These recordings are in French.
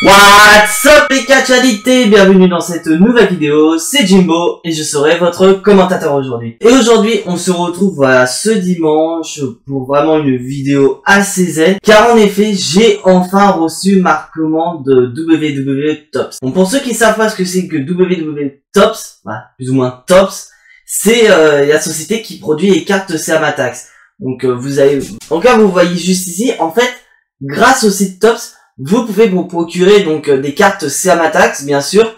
What's up les catchalités, bienvenue dans cette nouvelle vidéo, c'est Jimbo et je serai votre commentateur aujourd'hui. Et aujourd'hui on se retrouve voilà, ce dimanche pour vraiment une vidéo assez zen, car en effet j'ai enfin reçu ma commande de WW Tops. Donc pour ceux qui savent pas ce que c'est que WW Tops, voilà, plus ou moins Tops, c'est la société qui produit les cartes Sermatax. Donc vous avez, en cas vous voyez juste ici, en fait grâce au site Tops, vous pouvez vous procurer donc des cartes Sermatax, bien sûr.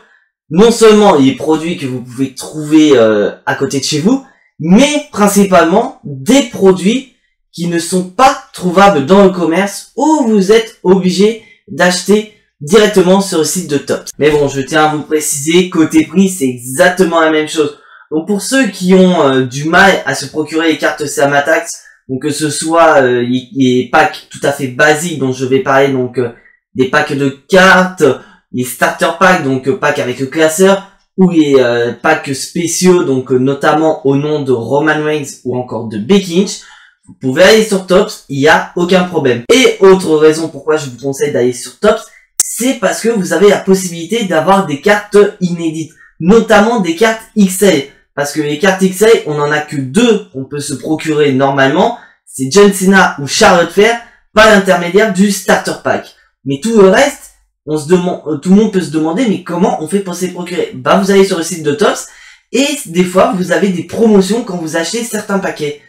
Non seulement les produits que vous pouvez trouver à côté de chez vous, mais principalement des produits qui ne sont pas trouvables dans le commerce ou vous êtes obligé d'acheter directement sur le site de Tops. Mais bon, je tiens à vous préciser, côté prix, c'est exactement la même chose. Donc pour ceux qui ont du mal à se procurer les cartes Sermatax, donc que ce soit les packs tout à fait basiques dont je vais parler, donc des packs de cartes, les starter packs, donc packs avec le classeur, ou les packs spéciaux, donc notamment au nom de Roman Reigns ou encore de Becky Lynch, vous pouvez aller sur Tops, il n'y a aucun problème. Et autre raison pourquoi je vous conseille d'aller sur Tops, c'est parce que vous avez la possibilité d'avoir des cartes inédites, notamment des cartes XL, parce que les cartes XL, on en a que deux qu'on peut se procurer normalement, c'est John Cena ou Charlotte Flair, par l'intermédiaire du starter pack. Mais tout le reste, on se demande, tout le monde peut se demander, mais comment on fait pour se procurer? Bah, vous allez sur le site de Tops, et des fois, vous avez des promotions quand vous achetez certains paquets.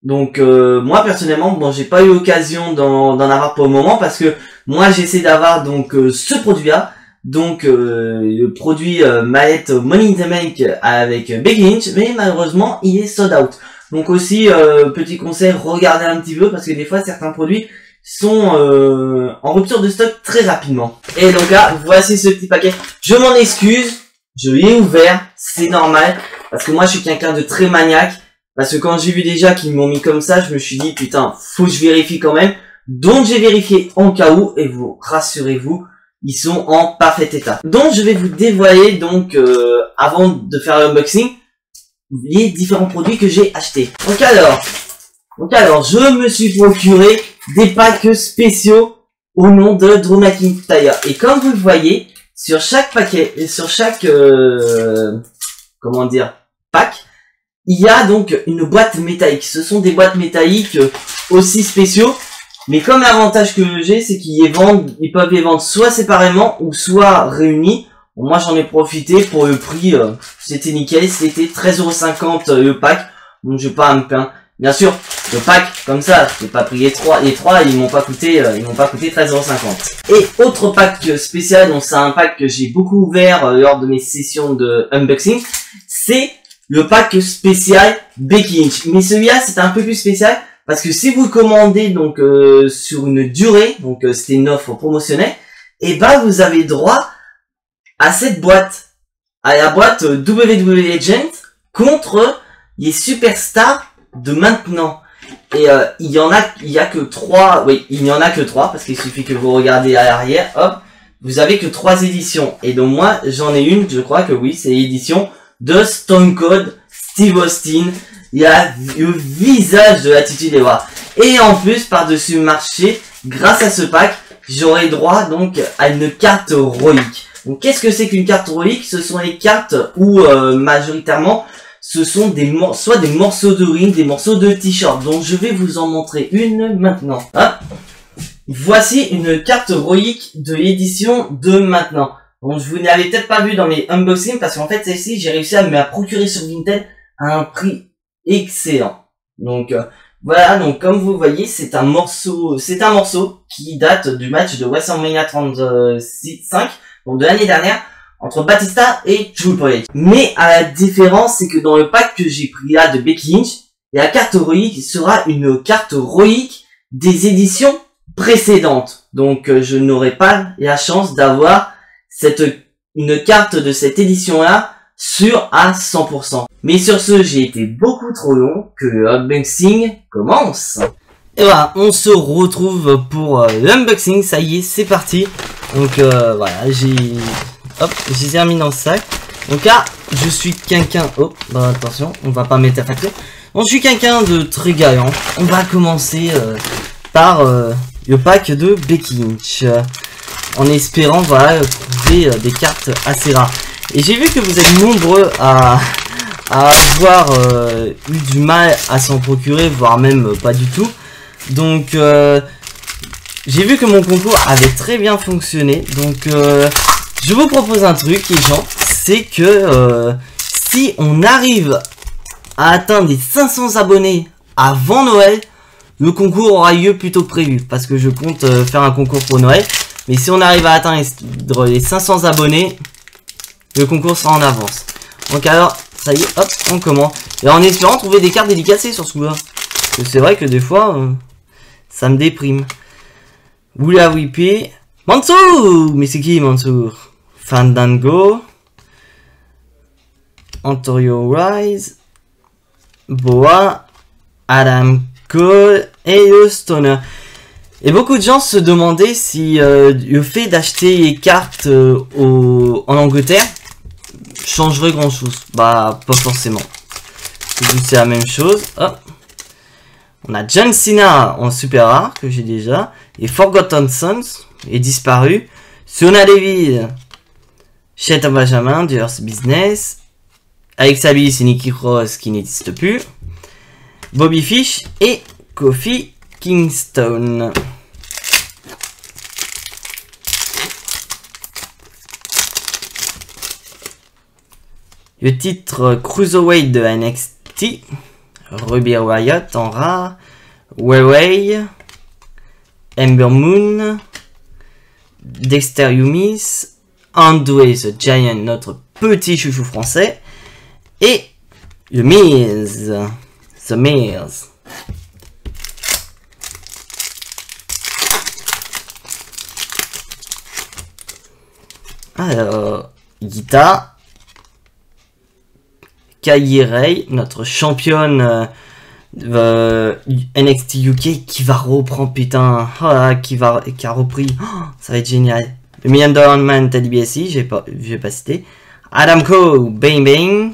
Donc, moi, personnellement, bon, j'ai pas eu l'occasion d'en avoir pour le moment, parce que moi, j'essaie d'avoir, donc, ce produit-là, donc, le produit mallette Money in the Bank avec Becky Lynch, mais malheureusement, il est sold out. Donc aussi, petit conseil, regardez un petit peu, parce que des fois, certains produits sont en rupture de stock très rapidement. Et donc là, voici ce petit paquet. Je m'en excuse, je l'ai ouvert, c'est normal, parce que moi je suis quelqu'un de très maniaque, parce que quand j'ai vu déjà qu'ils m'ont mis comme ça, je me suis dit putain, faut que je vérifie quand même. Donc j'ai vérifié en cas où, et vous rassurez-vous, ils sont en parfait état. Donc je vais vous dévoiler donc avant de faire l'unboxing les différents produits que j'ai achetés. Donc alors, je me suis procuré des packs spéciaux au nom de Drew McIntyre. Et comme vous le voyez, sur chaque paquet, et sur chaque, comment dire, pack, il y a donc une boîte métallique. Ce sont des boîtes métalliques aussi spéciaux. Mais comme l'avantage que j'ai, c'est qu'ils peuvent les vendre soit séparément ou soit réunis. Bon, moi, j'en ai profité pour le prix, c'était nickel, c'était 13,50 € le pack. Donc, je vais pas me plaindre. Bien sûr, le pack, comme ça, j'ai pas pris les trois, ils m'ont pas coûté 13,50 €. Et autre pack spécial, donc c'est un pack que j'ai beaucoup ouvert lors de mes sessions de unboxing, c'est le pack spécial Becky Lynch. Mais celui-là, c'est un peu plus spécial, parce que si vous le commandez, donc, sur une durée, donc, c'était une offre promotionnelle, et bah, vous avez droit à cette boîte, à la boîte WWE Legend contre les superstars de maintenant. Et il y a que 3, oui, il n'y en a que 3, parce qu'il suffit que vous regardez à l'arrière, hop, vous avez que 3 éditions. Et donc moi, j'en ai une, je crois que oui, c'est l'édition de Stone Cold Steve Austin. Il y a le visage de l'Attitude Era. Et en plus, par-dessus le marché, grâce à ce pack, j'aurai droit donc à une carte héroïque. Donc qu'est-ce que c'est qu'une carte héroïque? Ce sont les cartes où majoritairement ce sont soit des morceaux de ring, des morceaux de t-shirt. Donc je vais vous en montrer une maintenant. Hop. Voici une carte héroïque de l'édition de maintenant. Donc je vous n'avez peut-être pas vu dans mes unboxings, parce qu'en fait celle-ci j'ai réussi à me la procurer sur Vinted à un prix excellent. Donc voilà, donc comme vous voyez, c'est un morceau qui date du match de WrestleMania 35, donc de l'année dernière, entre Batista et Triple H. Mais à la différence, c'est que dans le pack que j'ai pris là de Becky Lynch, la carte héroïque sera une carte héroïque des éditions précédentes. Donc je n'aurai pas la chance d'avoir une carte de cette édition-là sûre à 100%. Mais sur ce, j'ai été beaucoup trop long, que l'unboxing commence. Et voilà, on se retrouve pour l'unboxing, ça y est, c'est parti. Donc voilà, je les ai remis dans le sac. Donc là, je suis quelqu'un... Oh, bah attention, on va pas mettre la facture. Donc je suis quelqu'un de très galant. On va commencer par le pack de Becky Lynch. En espérant, voilà, trouver des cartes assez rares. Et j'ai vu que vous êtes nombreux à avoir eu du mal à s'en procurer, voire même pas du tout. Donc j'ai vu que mon concours avait très bien fonctionné. Donc je vous propose un truc les gens, c'est que si on arrive à atteindre les 500 abonnés avant Noël, le concours aura lieu plus tôt que prévu. Parce que je compte faire un concours pour Noël. Mais si on arrive à atteindre les 500 abonnés, le concours sera en avance. Donc alors, ça y est, hop, on commence. Et en espérant trouver des cartes dédicacées sur ce coup-là. Parce que c'est vrai que des fois, ça me déprime. Oula Whippy. Mansour! Mais c'est qui Mansour? Fandango. Antonio Rise. Boa. Adam Cole. Et le Stoner. Et beaucoup de gens se demandaient si le fait d'acheter les cartes en Angleterre changerait grand chose. Bah, pas forcément. C'est la même chose. Hop. On a John Cena en super rare, que j'ai déjà. Et Forgotten Sons est disparu. Sona Deville. Chet Benjamin, du Earth Business. Alex Abyss et Nikki Cross qui n'existe plus. Bobby Fish et Kofi Kingston. Le titre Cruiserweight de NXT. Ruby Riott en rare. Way. Ember Moon. Dexter Lumis. Andre the Giant, notre petit chouchou français. Et le Miz. The Miz. Alors, Guita. Kylie Ray, notre championne NXT UK qui va reprendre, putain, qui a repris, ça va être génial. Le Million Dollar Man Teddy BSI, je vais pas citer. Adam Cole, Bang Bang.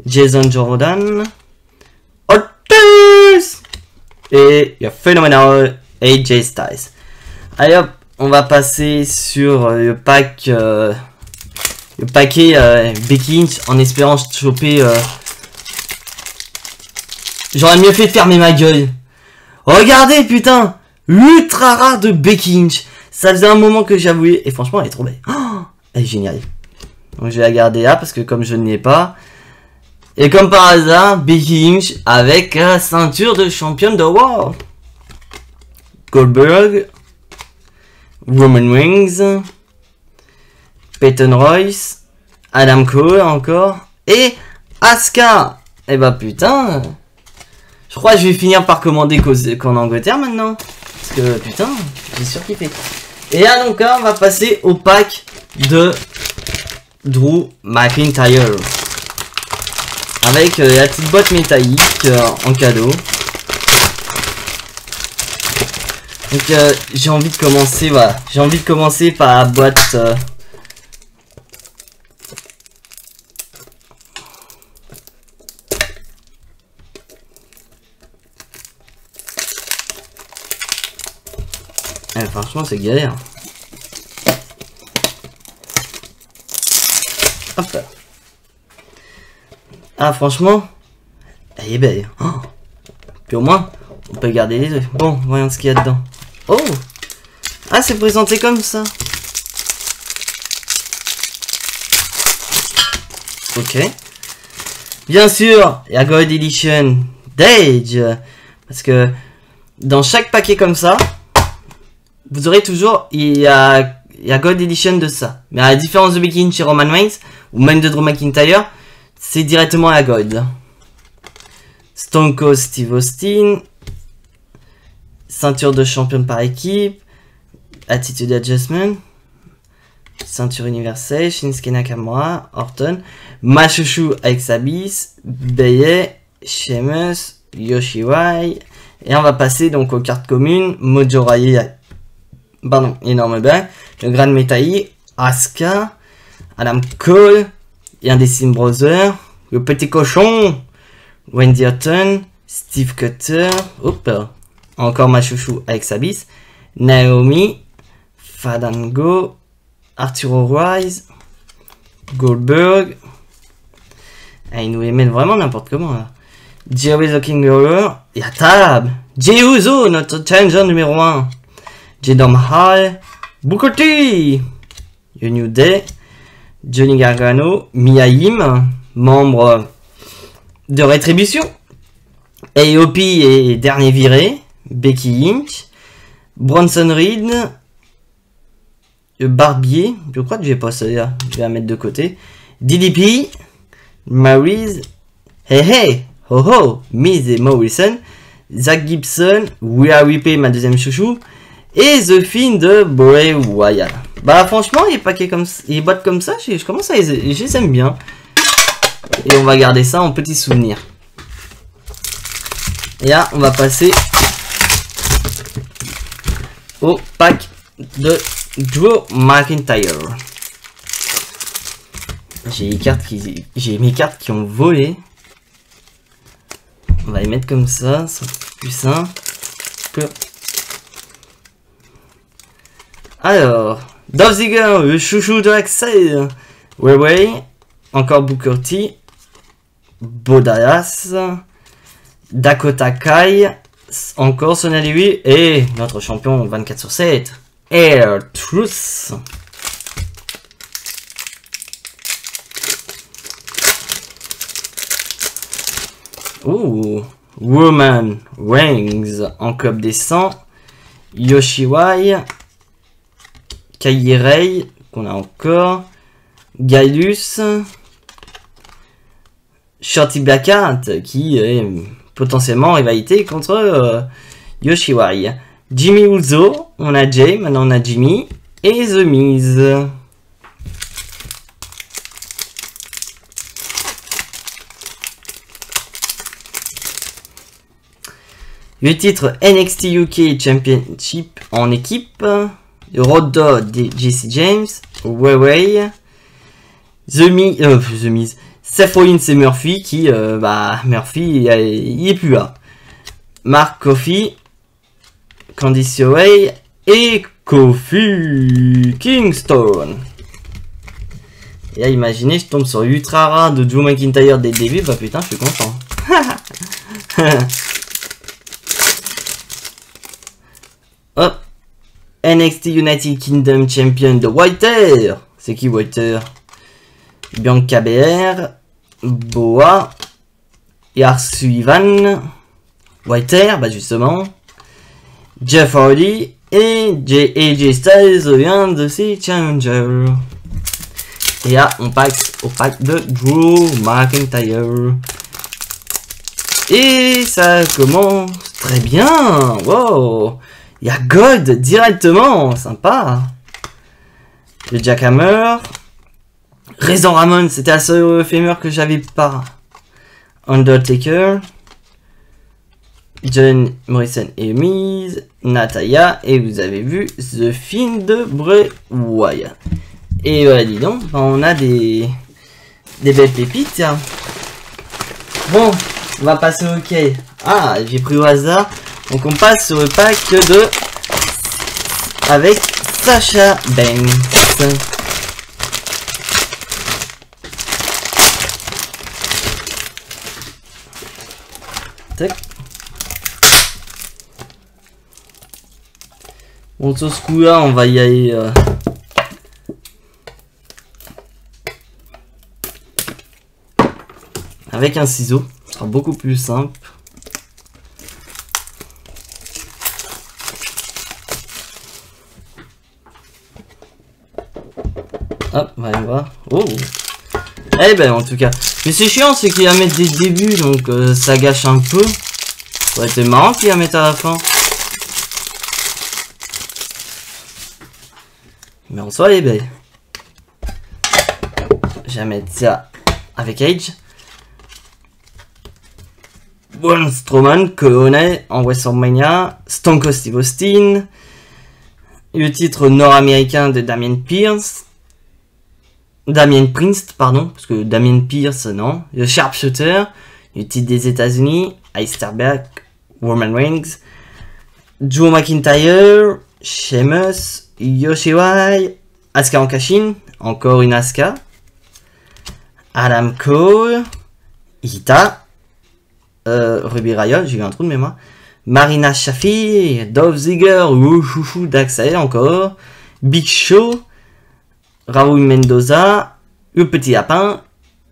Jason Jordan. Otis! Et il y a Phenomenal AJ Styles. Allez hop, on va passer sur le pack... le paquet Becky Lynch en espérant choper... J'aurais mieux fait de fermer ma gueule. Regardez putain, l'ultra rare de Becky Lynch. Ça faisait un moment que j'avouais. Et franchement elle est trop belle. Oh, elle est géniale. Donc je vais la garder là parce que comme je ne l'ai pas. Et comme par hasard, Becky Lynch avec la ceinture de championne de World. Goldberg. Roman Reigns. Peyton Royce, Adam Cole encore, et Asuka. Et bah putain, je crois que je vais finir par commander qu'en Angleterre maintenant. Parce que putain, j'ai surkiffé. Et là donc là, on va passer au pack de Drew McIntyre. Avec la petite boîte métallique en cadeau. Donc j'ai envie de commencer, voilà. J'ai envie de commencer par la boîte... franchement c'est galère. Hop. Ah franchement, elle est belle. Oh. Puis au moins, on peut garder les deux. Bon, voyons ce qu'il y a dedans. Oh. Ah c'est présenté comme ça. Ok. Bien sûr, il y a Gold Edition d'Edge. Parce que dans chaque paquet comme ça, vous aurez toujours, il y a Gold Edition de ça. Mais à la différence de Becky Lynch chez Roman Reigns, ou même de Drew McIntyre, c'est directement à Gold. Stone Cold Steve Austin. Ceinture de championne par équipe. Attitude Adjustment. Ceinture universelle. Shinsuke Nakamura. Orton. Machouchou Alex Abyss. Bayley. Sheamus. Yoshirai. Et on va passer donc aux cartes communes. Mojo Rawley. Pardon, énorme bain. Le Grand Metai, Asuka, Adam Cole, et un des Sim Brothers, le petit cochon, Wendy Orton, Steve Cutter, hop, encore ma chouchou Alexa Bliss, Naomi, Fandango, Arturo Ruiz, Goldberg. Ah, ils nous les mettent vraiment n'importe comment là. Jerry the King Lawler et à table, Jey Uso, notre challenger numéro 1. Jinder Mahal, Booker T, The New Day, Johnny Gargano, Mia Yim, membre de Rétribution, AOP et dernier viré, Becky Lynch, Bronson Reed, le Barbier, je crois que je vais pas celui-là, je vais la mettre de côté, DDP, Maryse, Hey Hey, Ho Ho, Miz et Morrison, Zach Gibson, Rhea Ripley, ma deuxième chouchou, et The Fiend de Bray Wyatt. Bah franchement, les paquets comme ça, les boîtes comme ça, je commence à je les aime bien. Et on va garder ça en petit souvenir. Et là, on va passer au pack de Drew McIntyre. J'ai mes cartes qui ont volé. On va les mettre comme ça, c'est plus simple. Alors, Dolph Ziggler, le chouchou de Axel, Way, encore Booker T, Bo Dallas, Dakota Kai, encore Sonya Deville et notre champion 24/7, R-Truth. Ouh, Roman Reigns en club des 100, Yoshiwai, Kairi qu'on a encore, Galus, Shorty Blackheart qui est potentiellement en rivalité contre Yoshiwai, Jimmy Uso, on a Jay, maintenant on a Jimmy et The Miz. Le titre NXT UK Championship en équipe, Road Dogg de Jesse James, Way, The Miz, Seth Rollins et Murphy qui, Murphy il est plus là. Mark Coffey, Candice LeRae et Kofi Kingston. Et là, imaginez, je tombe sur Ultra Rare de Drew McIntyre dès le début, bah putain, je suis content. Hop, NXT United Kingdom Champion de Walter. C'est qui Walter? Bianca Belair, Boa, Lars Sullivan, Walter, bah justement, Jeff Hardy et AJ Styles vient de ces challengers. Et là, on passe au pack de Drew McIntyre. Et ça commence très bien. Wow. Il y a Gold directement, sympa. Le Jackhammer. Razor Ramon, c'était la seule fémur que j'avais pas. Undertaker. John Morrison et Miz. Natalia. Et vous avez vu The Fiend de Bray Wyatt. Et voilà, dis donc, on a des belles pépites, tiens. Bon, on va passer au quai. Ah, j'ai pris au hasard. Donc on passe sur le pack de avec Sasha Banks. Tac. Bon, sur ce coup-là, on va y aller. Avec un ciseau, ce sera beaucoup plus simple. Hop, on va aller voir. Oh! Eh ben, en tout cas. Mais c'est chiant, c'est qu'il y a à mettre des débuts, donc ça gâche un peu. Ça aurait été marrant qu'il y a à mettre à la fin. Mais en soi, elle est belle. Je vais mettre ça avec Edge. Braun Strowman, Colonel en WrestleMania, Stone Cold Steve Austin, le titre nord-américain de Damien Pierce, Damien Priest, pardon, parce que Damien Pierce, non. Le Sharpshooter, le titre des États-Unis, Eisterberg, Roman Reigns, Drew McIntyre, Sheamus, Yoshirai, Asuka en Kashin, encore une Asuka, Adam Cole, Ita, Ruby Riott, j'ai eu un trou de mémoire, Marina Shafir, Dolph Ziggler, Chouchou Daxel encore, Big Show, Raúl Mendoza, le petit lapin,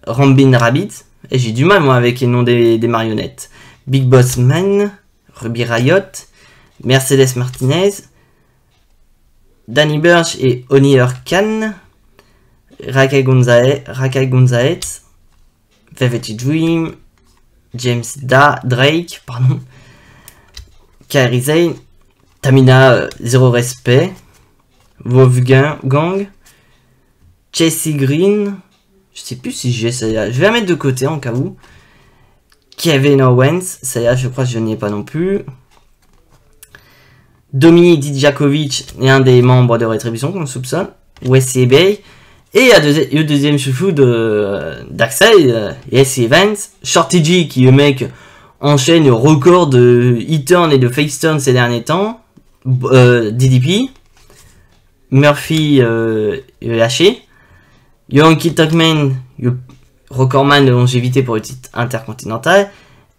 Rambin Rabbit, et j'ai du mal moi avec les noms des marionnettes, Big Boss Man, Ruby Riott, Mercedes Martinez, Danny Burch et Oliver Kahn, Raquel Gonzalez, Velvet Dream, James Drake, pardon, Kairi Sane, Tamina, Zéro Respect, Wolfgang, Chelsea Green, je sais plus si j'ai celle-là, je vais la mettre de côté en cas où, Kevin Owens, celle-là je crois que je n'y ai pas non plus, Dominic Dijakovic est un des membres de Rétribution qu'on soupçonne, Wesley Bay, et le deuxième chouchou d'Axel, Jesse Evans, Shorty G qui le mec enchaîne le record de E-turn et de face turn ces derniers temps, DDP, Murphy lâché, Yankee Tuckman, le recordman de longévité pour le titre intercontinental,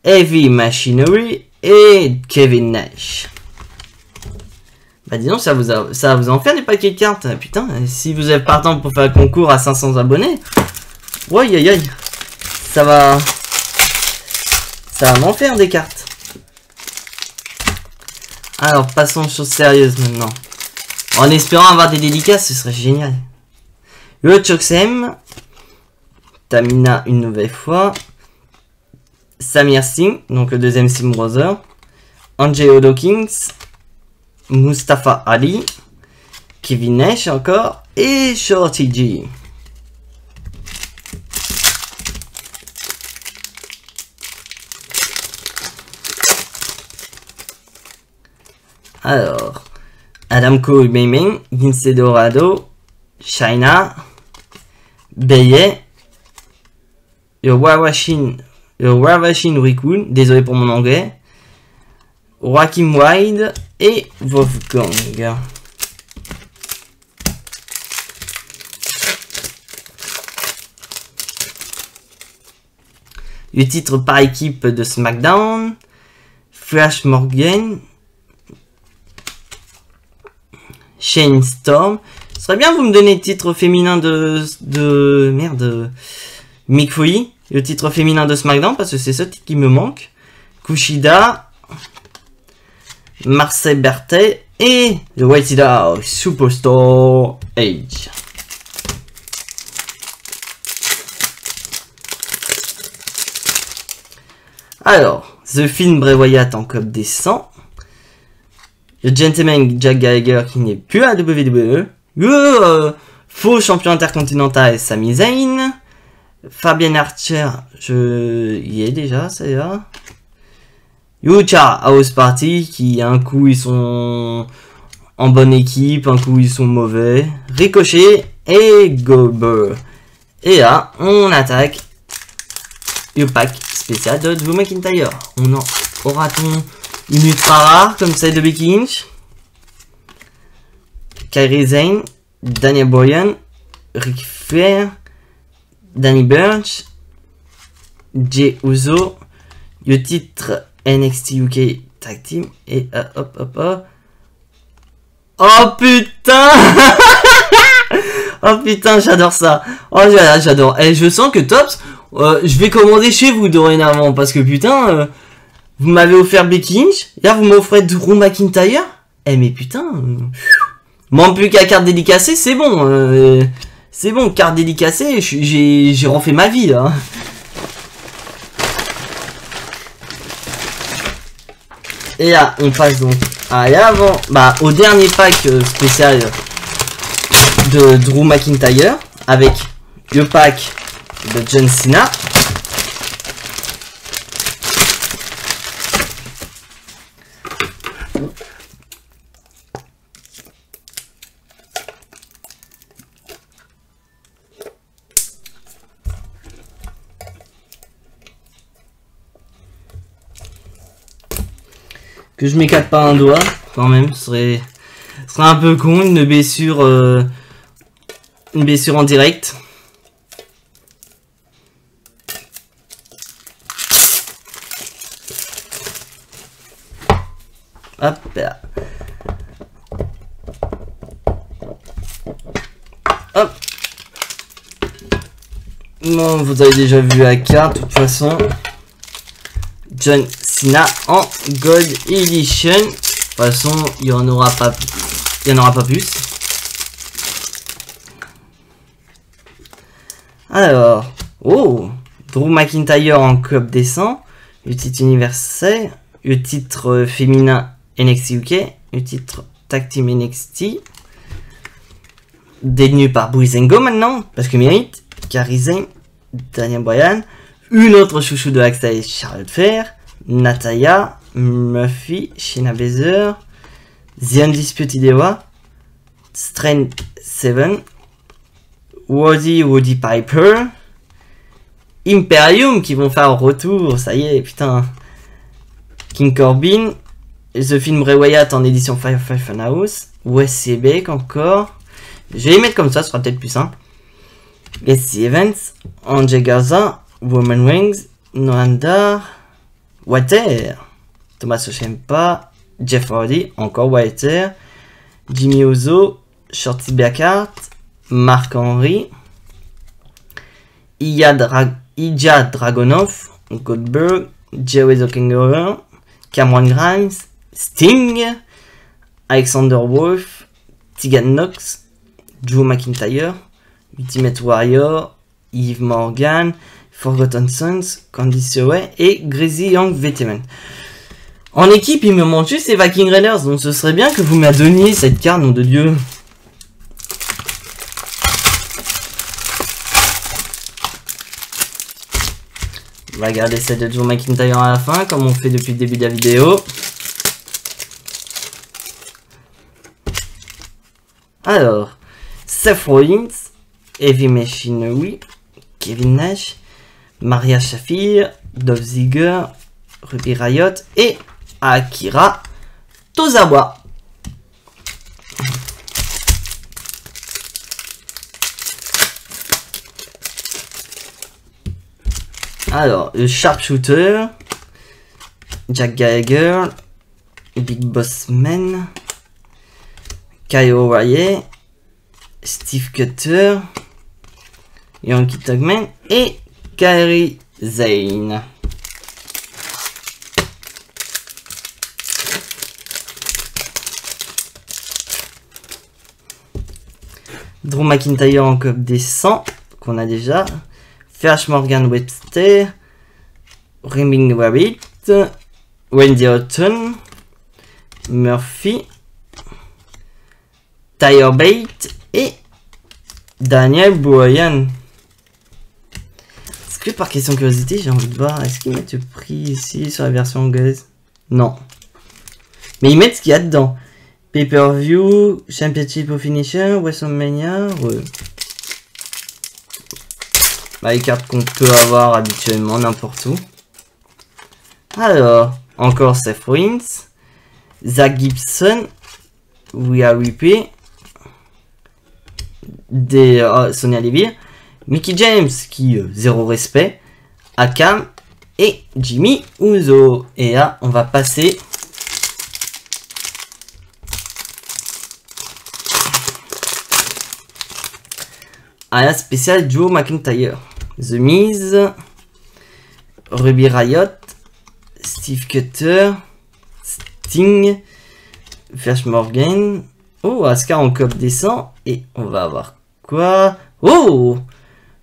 Heavy Machinery et Kevin Nash. Bah disons, ça vous en fait des paquets de cartes. Putain, si vous êtes partant pour faire un concours à 500 abonnés, ouais, aïe aïe, ça va m'en faire des cartes. Alors, passons aux choses sérieuses maintenant. En espérant avoir des dédicaces, ce serait génial. Le Choksem, Tamina une nouvelle fois, Samir Singh, donc le deuxième Singh Brother, Angelo Dawkins, Mustafa Ali, Kevin Nash encore, et Shorty G. Alors, Adam Cole, Mayming, Vince Dorado, China, Beye, le Wawashin Rikun, désolé pour mon anglais, Joaquin Wilde et Wolfgang. Le titre par équipe de SmackDown, Flash Morgan, Shane Storm. Ce serait bien vous me donnez le titre féminin de merde, Mick Foley, le titre féminin de SmackDown parce que c'est ce titre qui me manque. Kushida, Marcel Berthet et le White House Superstar Edge. Alors, The Finn Bray Wyatt en COP des 100. Le Gentleman Jack Gallagher qui n'est plus à WWE. Le faux champion intercontinental Sami Zayn. Fabian Archer, y est déjà, ça y va. Utah House Party qui un coup ils sont en bonne équipe, un coup ils sont mauvais. Ricochet et Goldberg. Et là, on attaque le pack spécial de Drew McIntyre. On en aura-t-on une ultra rare comme celle de Becky Lynch, Kairi Sane, Daniel Bryan, Ric Flair, Danny Burch, Jey Uso, le titre NXT UK Tag Team et hop. Oh putain. Oh putain, j'adore ça. Oh j'adore. Et je sens que Tops, je vais commander chez vous dorénavant parce que putain, vous m'avez offert Becky Lynch, là vous m'offrez Drew McIntyre. Eh mais putain, manque plus qu'à carte dédicacée, c'est bon. C'est bon, carte dédicacée, j'ai refait ma vie là. Et là, on passe donc à l'avant, au dernier pack spécial de Drew McIntyre avec le pack de John Cena. Que je m'éclate pas un doigt, quand même, ce serait un peu con, une blessure en direct. Hop là. Hop. Bon, vous avez déjà vu la carte, de toute façon. John Cena en Gold Edition. De toute façon, il n'y en aura pas plus. Alors, oh, Drew McIntyre en Club descend. Le titre universel. Le titre féminin NXT UK. Le titre Tag Team NXT. Détenu par Breezango maintenant, parce que mérite. Kairi Sane, Daniel Bryan. Une autre chouchou de Axel, Charlotte Flair. Natalya, Murphy, Shayna Baszler. The Undisputed Era. Strand 7. Roddy Piper. Imperium qui vont faire un retour, ça y est, putain. King Corbin. The Film Bray Wyatt en édition Firefly Funhouse. Wesley Blake encore. Je vais les mettre comme ça, ce sera peut-être plus simple. SC Events. Angel Garza. Roman Reigns. Noam Dar. Walter. Thomas Ciampa. Jeff Hardy. Encore Walter. Jimmy Uso. Shorty Blackheart. Mark Henry. Ilya Dragunov. Goldberg. Jerry the Kangaroo. Cameron Grimes. Sting. Alexander Wolf. Tegan Knox. Drew McIntyre. Ultimate Warrior. Yves Morgan. Forgotten Sons. Candice LeRae. Et Gracie Young Veteran. En équipe, il me manque juste les Viking Raiders. Donc ce serait bien que vous me donniez cette carte, nom de Dieu. On va garder celle de Drew McIntyre à la fin, comme on fait depuis le début de la vidéo. Alors, Seth Rollins, Heavy Machinery, Kevin Nash, Maria Shafir, Dolph Ziggler, Ruby Riott et Akira Tozawa. Alors, le Sharpshooter, Jack Gallagher, Big Boss Man, Kyle O'Reilly, Steve Cutter, Yankee Tugman et Kairi Sane. Drew McIntyre en Cup des 100, qu'on a déjà. Flash Morgan Webster, Rimming Rabbit, Wendy Orton, Murphy, Tyler Bate et Daniel Bryan. Est-ce que par question de curiosité, j'ai envie de voir, est-ce qu'ils mettent le prix ici sur la version anglaise? Non. Mais ils mettent ce qu'il y a dedans. Pay-per-view, Championship of Finisher, WrestleMania, ouais. Bah, les cartes qu'on peut avoir habituellement n'importe où. Alors, encore Seth Rollins, Zach Gibson, Rhea Ripley, Sonia Deville, Mickey James qui zéro respect, Akam et Jimmy Uso. Et là, on va passer à la spéciale Drew McIntyre. The Miz, Ruby Riott, Steve Cutter, Sting, Flash Morgan. Oh, Asuka en Cup descend. Et on va avoir quoi? Oh,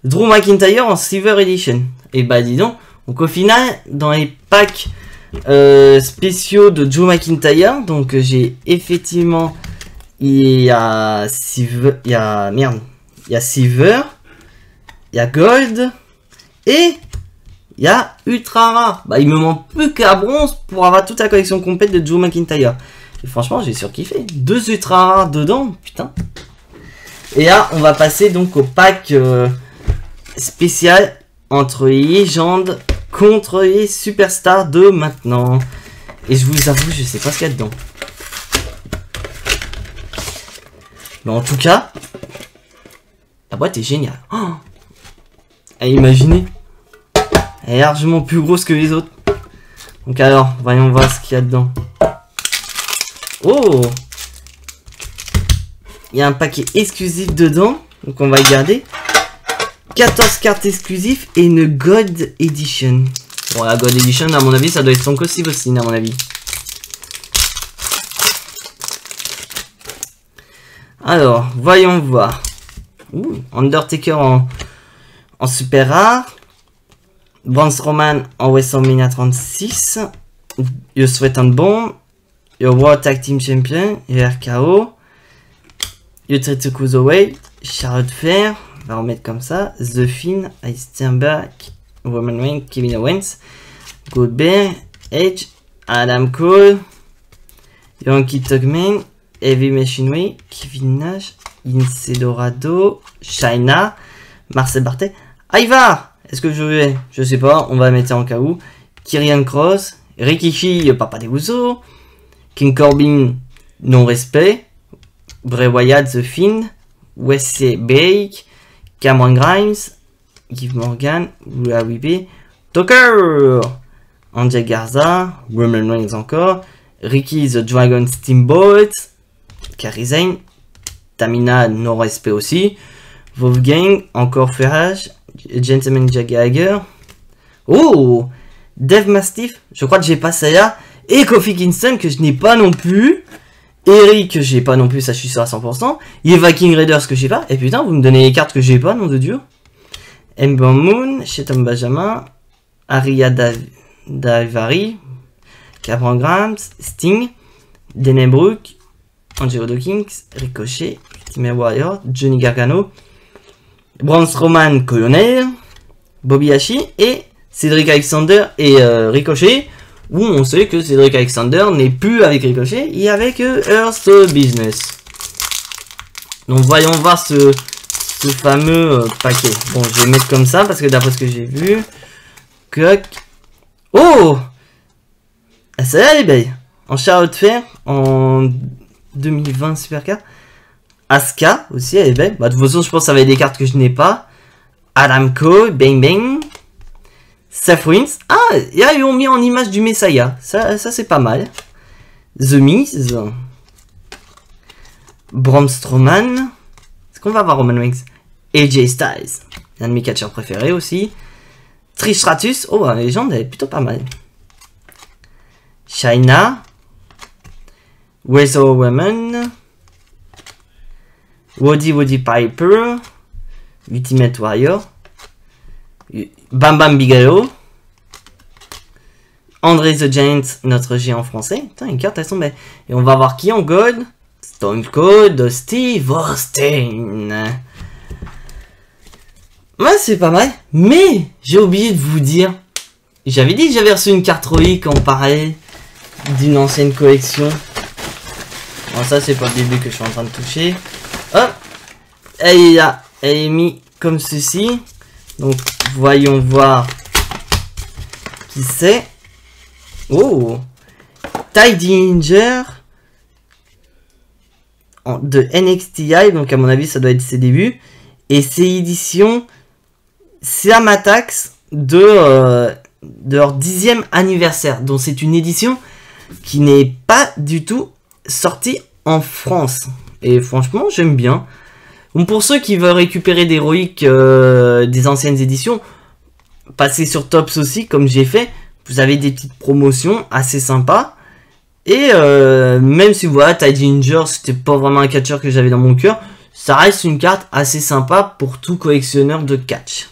Drew McIntyre en Silver Edition. Et bah dis donc. Donc au final, dans les packs spéciaux de Drew McIntyre, donc j'ai effectivement, il y a Silver, il y a Silver, il y a Gold et il y a Ultra Rare. Bah il me manque plus qu'à bronze pour avoir toute la collection complète de Drew McIntyre. Et franchement j'ai surkiffé. 2 Ultra Rares dedans, putain. Et là on va passer donc au pack spécial entre les légendes contre les superstars de maintenant. Et je vous avoue, je sais pas ce qu'il y a dedans. Mais en tout cas, la boîte est géniale. Oh, et imaginez, elle est largement plus grosse que les autres. Donc alors, voyons voir ce qu'il y a dedans. Oh, il y a un paquet exclusif dedans. Donc on va y garder. 14 cartes exclusives et une God Edition. Bon, la God Edition, à mon avis, ça doit être son costume aussi, à mon avis. Alors, voyons voir. Ouh, Undertaker en super rare. Braun Strowman en WrestleMania 36. Yo Sweat and Bomb. Yo World Tag Team Champion. Yo RKO. Yo Tito Cruiserweight. Charlotte Flair. On va remettre comme ça. The Fiend. Ice Sternberg. Roman Reigns. Kevin Owens. Goldberg. Edge. Adam Cole. Yankee Tugman. Heavy Machinery. Kevin Nash. Lince Dorado. Chyna. Marcel Barthel. Ivar. Est-ce que je vais? Je sais pas, on va mettre en cas où. Kyrian Cross, Rikishi, Papa des Usos, King Corbin, non-respect, Bray Wyatt, The Fiend, Wesley Blake, Cameron Grimes, Liv Morgan, Rhea Ripley, Tucker, Angel Garza, Roman Reigns encore, Ricky the Dragon Steamboat, Kairi Sane, Tamina, non-respect aussi, Wolfgang, encore Ferrage, Gentleman Jack Hager. Oh, Dave Mastiff, je crois que j'ai pas ça là. Et Kofi Kingston que je n'ai pas non plus. Eric que j'ai pas non plus, ça je suis sûr à 100%. Eva King Raiders que j'ai pas. Et putain, vous me donnez les cartes que j'ai pas, nom de Dieu. Ember Moon, Chetan Benjamin, Aria Daivari, Cameron Grimes, Sting, Dana Brooke, Angelo Dawkins, Ricochet, Ultimate Warrior, Johnny Gargano, Braun Strowman, Colonel, Bobby Hashi et Cedric Alexander et Ricochet, où on sait que Cedric Alexander n'est plus avec Ricochet, il est avec Earth Business. Donc voyons voir ce fameux paquet. Bon, je vais mettre comme ça parce que d'après ce que j'ai vu, oh, celle-là elle est belle. En Charlotte Flair, en 2020 Supercar. Asuka aussi, elle est belle. Bah, de toute façon, je pense que ça va être des cartes que je n'ai pas. Adam Cole, Bang Bang. Seth Rollins. Ah, là, ils ont mis en image du Messiah. Ça c'est pas mal. The Miz. Braun Strowman. Est-ce qu'on va voir Roman Reigns? AJ Styles. Un de mes catcheurs préférés aussi. Trish Stratus. Oh, la légende, elle est plutôt pas mal. Chyna. Weasel Woman. Woody Piper, Ultimate Warrior, Bam Bam Bigelow, André the Giant, notre géant français. Putain, les cartes elles sont belles. Et on va voir qui en God. Stone Cold, Steve Austin. Ouais, c'est pas mal. Mais j'ai oublié de vous dire. J'avais dit que j'avais reçu une carte Roïque en parallèle d'une ancienne collection. Bon, ça c'est pas le début que je suis en train de toucher. Hop, elle est mise comme ceci. Donc, voyons voir qui c'est. Oh, Ty Dillinger de NXTI. Donc, à mon avis, ça doit être ses débuts. Et c'est édition Siam Attacks de leur 10e anniversaire. Donc, c'est une édition qui n'est pas du tout sortie en France. Et franchement, j'aime bien. Bon, pour ceux qui veulent récupérer des héroïques des anciennes éditions, passez sur Tops aussi, comme j'ai fait. Vous avez des petites promotions assez sympas. Et même si voilà, Ty Dillinger, c'était pas vraiment un catcheur que j'avais dans mon cœur, ça reste une carte assez sympa pour tout collectionneur de catch.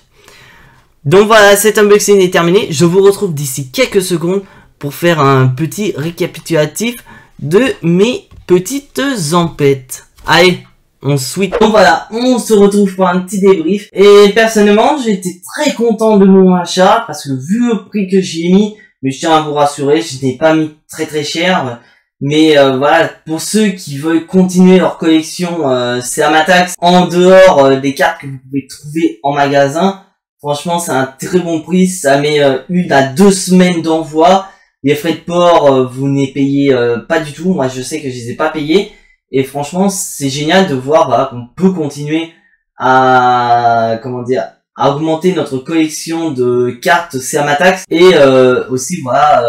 Donc voilà, cet unboxing est terminé. Je vous retrouve d'ici quelques secondes pour faire un petit récapitulatif de mes petites empêtes. Allez, on switch. Donc voilà, on se retrouve pour un petit débrief. Et personnellement, j'étais très content de mon achat parce que vu le prix que j'ai mis, mais je tiens à vous rassurer, je n'ai pas mis très cher. Mais voilà, pour ceux qui veulent continuer leur collection Siam Attacks en dehors des cartes que vous pouvez trouver en magasin, franchement c'est un très bon prix. Ça met 1 à 2 semaines d'envoi. Les frais de port, vous n'y payez pas du tout. Moi, je sais que je les ai pas payés. Et franchement, c'est génial de voir voilà, qu'on peut continuer à, comment dire, à augmenter notre collection de cartes Sermatax. Et aussi, voilà,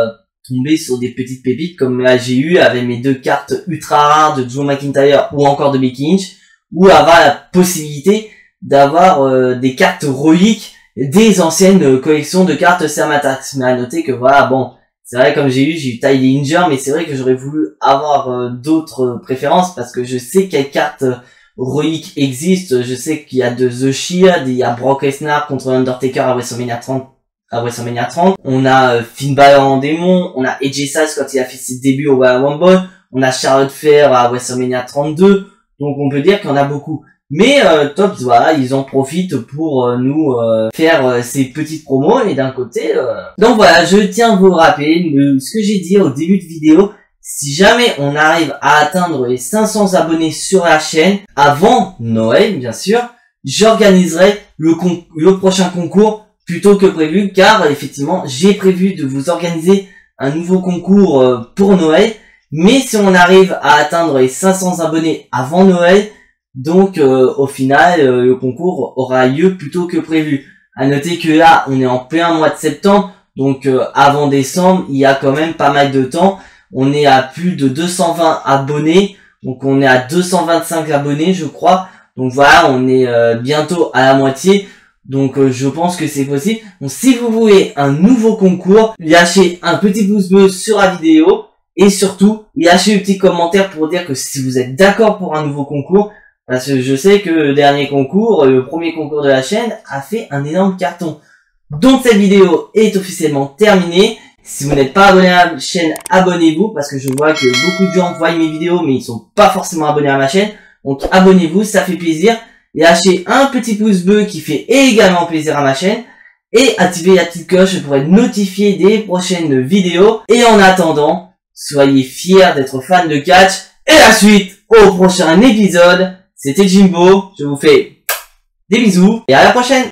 tomber sur des petites pépites comme là j'ai eu avec mes 2 cartes ultra rares de Joe McIntyre ou encore de Becky Lynch. Ou avoir la possibilité d'avoir des cartes héroïques des anciennes collections de cartes Sermatax. Mais à noter que voilà, bon, c'est vrai comme j'ai eu Tyler Injure, mais c'est vrai que j'aurais voulu avoir d'autres préférences parce que je sais quelles cartes héroïques existent. Je sais qu'il y a de The Shield, il y a Brock Lesnar contre Undertaker à WrestleMania 30. On a Finn Balor en démon, on a AJ Styles quand il a fait ses débuts au Royal Rumble, on a Charlotte Flair à WrestleMania 32. Donc on peut dire qu'il y en a beaucoup. Mais Topps, voilà, ils en profitent pour nous faire ces petites promos. Et d'un côté... Donc voilà, je tiens à vous rappeler ce que j'ai dit au début de vidéo. Si jamais on arrive à atteindre les 500 abonnés sur la chaîne, avant Noël bien sûr, j'organiserai le prochain concours plus tôt que prévu. Car effectivement, j'ai prévu de vous organiser un nouveau concours pour Noël. Mais si on arrive à atteindre les 500 abonnés avant Noël, donc au final, le concours aura lieu plus tôt que prévu. À noter que là, on est en plein mois de septembre, donc avant décembre, il y a quand même pas mal de temps. On est à plus de 220 abonnés, donc on est à 225 abonnés, je crois. Donc voilà, on est bientôt à la moitié. Donc je pense que c'est possible. Donc si vous voulez un nouveau concours, lâchez un petit pouce bleu sur la vidéo. Et surtout, lâchez un petit commentaire pour dire que si vous êtes d'accord pour un nouveau concours, parce que je sais que le dernier concours, le premier concours de la chaîne, a fait un énorme carton. Donc cette vidéo est officiellement terminée. Si vous n'êtes pas abonné à la chaîne, abonnez-vous, parce que je vois que beaucoup de gens voient mes vidéos, mais ils sont pas forcément abonnés à ma chaîne. Donc abonnez-vous, ça fait plaisir. Lâchez un petit pouce bleu qui fait également plaisir à ma chaîne. Et activez la petite cloche pour être notifié des prochaines vidéos. Et en attendant, soyez fiers d'être fan de catch. Et la suite au prochain épisode. C'était Jimbo. Je vous fais des bisous. Et à la prochaine.